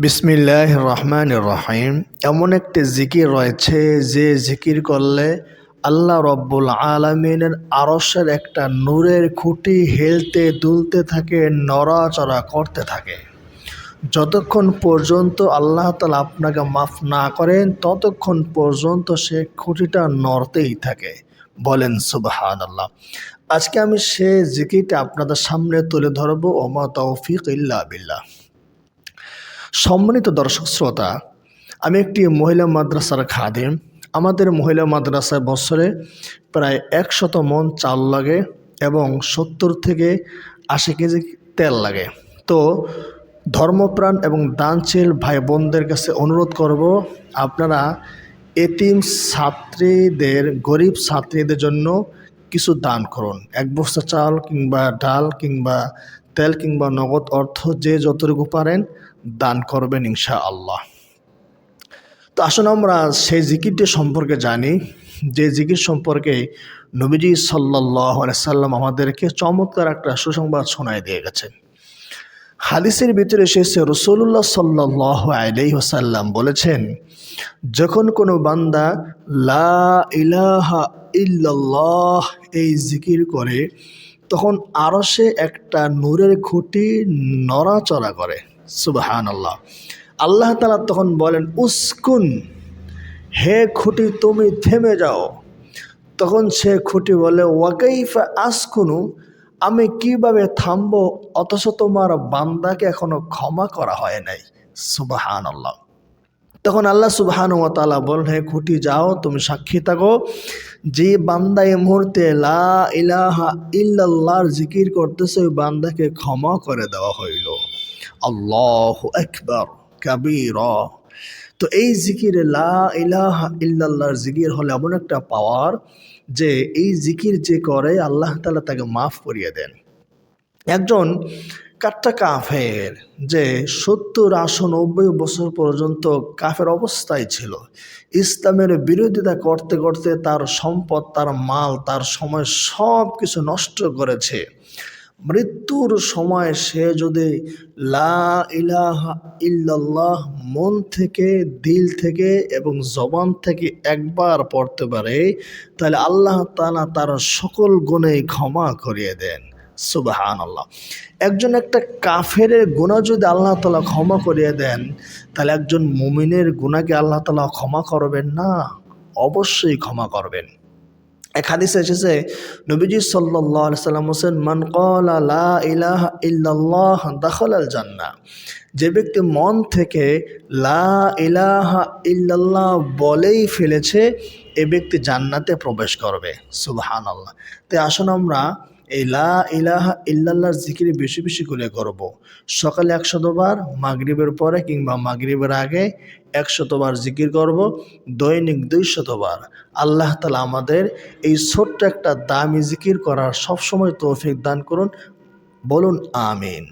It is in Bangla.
বিসমিল্লাহির রহমানির রহিম। এমন একটি জিকির রয়েছে যে জিকির করলে আল্লাহ রব্বুল আলামিনের আরশের একটা নূরের খুঁটি হেলতে দুলতে থাকে, নড়াচড়া করতে থাকে। যতক্ষণ পর্যন্ত আল্লাহ তাআলা আপনাকে মাফ না করেন ততক্ষণ পর্যন্ত সে খুঁটিটা নড়তেই থাকে। বলেন সুবহানাল্লাহ। আজকে আমি সে জিকিরটা আপনাদের সামনে তুলে ধরবো। ওমা তৌফিক ইল্লা বিল্লাহ। সম্মানিত দর্শক শ্রোতা, আমি একটি মহিলা মাদ্রাসার খাদেম। আমাদের মহিলা মাদ্রাসায় বছরে প্রায় ১০০ মণ চাল লাগে এবং ৭০ থেকে ৮০ কেজি তেল লাগে। তো ধর্মপ্রাণ এবং দানশীল ভাই বোনদের কাছে অনুরোধ করব, আপনারা এতিম ছাত্রীদের, গরিব ছাত্রীদের জন্য কিছু দান করুন। ১ বস্তা চাল কিংবা ডাল কিংবা তেল কিংবা নগদ অর্থ যে যতটুকু পারেন দান করবেন ইনশাআল্লাহ। তো আসুন আমরা সেই জিকিরটি সম্পর্কে জানি, যে জিকির সম্পর্কে নবীজি সাল্লাল্লাহু আলাইহি সাল্লাম আমাদেরকে চমৎকার একটা সুসংবাদ শোনায় দিয়ে গেছেন। হাদিসের ভিতরে এসেছে রাসূলুল্লাহ সাল্লাল্লাহু আলাইহি ওয়াসাল্লাম বলেছেন, যখন কোনো বান্দা লা ইলাহা ইল্লাল্লাহ এই জিকির করে তখন আরশে একটা নূরের খুঁটি নড়াচড়া করে। সুবহানাল্লাহ। আল্লাহ তাআলা তখন বলেন, উসকুন, হে খুঁটি তুমি থেমে যাও। তখন সে খুঁটি বলে, ওয়াকাইফা আসকুনু, আমি কিভাবে থামবো অথচ তোমার বান্দাকে এখনো ক্ষমা করা হয় নাই। সুবহানাল্লাহ। তখন আল্লাহ সুবহানাহু ওয়া তাআলা বলেন, হে খুঁটি যাও, তুমি সাক্ষী থাকো যে বান্দা এই মুহূর্তে লা ইলাহা ইল্লাল্লাহর জিকির করতেছে ওই বান্দাকে ক্ষমা করে দেওয়া হইল। আল্লাহু আকবার কাবীরা। তো এই জিকিরে লা ইলাহা ইল্লাল্লাহর জিকির হলে এমন একটা পাওয়ার যে এই জিকির যে করে আল্লাহ তাআলা তাকে মাফ করিয়ে দেন। একজন কাট্টা কাফের, যে ৭০-৮০-৯০ বছর পর্যন্ত কাফের অবস্থায় ছিল, ইসলামের বিরোধিতা করতে করতে তার সম্পদ, তার মাল, তার সময় সব কিছু নষ্ট করেছে। মৃত্যুর সময় সে যদি লা ইলাহা ইল্লাল্লাহ মন থেকে, দিল থেকে এবং জবান থেকে একবার পড়তে পারে, তাহলে আল্লাহ তাআলা তার সকল গুনাহ ক্ষমা করিয়ে দেন। সুবহানাল্লাহ। একজন একটা কাফের গুনাহ যদি আল্লাহ তাআলা ক্ষমা করিয়ে দেন, তাহলে একজন মুমিনের গুনাহকে আল্লাহ তাআলা ক্ষমা করবেন না? অবশ্যই ক্ষমা করবেন। এক হাদিসে এসেছে, নবীজি সাল্লাল্লাহু আলাইহি সাল্লাম বলেন, মান ক্বালা লা ইলাহা ইল্লাল্লাহ দাখালাল জান্নাহ, যে ব্যক্তি মন থেকে লা ইলাহা ইল্লাল্লাহ বলেই ফেলেছে এ ব্যক্তি জান্নাতে প্রবেশ করবে। সুবহানাল্লাহ। তাই আসুন আমরা এই লা ইলাহা ইল্লাল্লাহর জিকির বেশি বেশি করে করব। সকালে ১০০ বার, মাগরিবের পরে কিংবা মাগরিবের আগে ১০০ বার জিকির করব, দৈনিক ২০০ বার। আল্লাহ তাআলা আমাদের এই ছোট্ট একটা দামি জিকির করার সবসময় তৌফিক দান করুন। বলুন আমিন।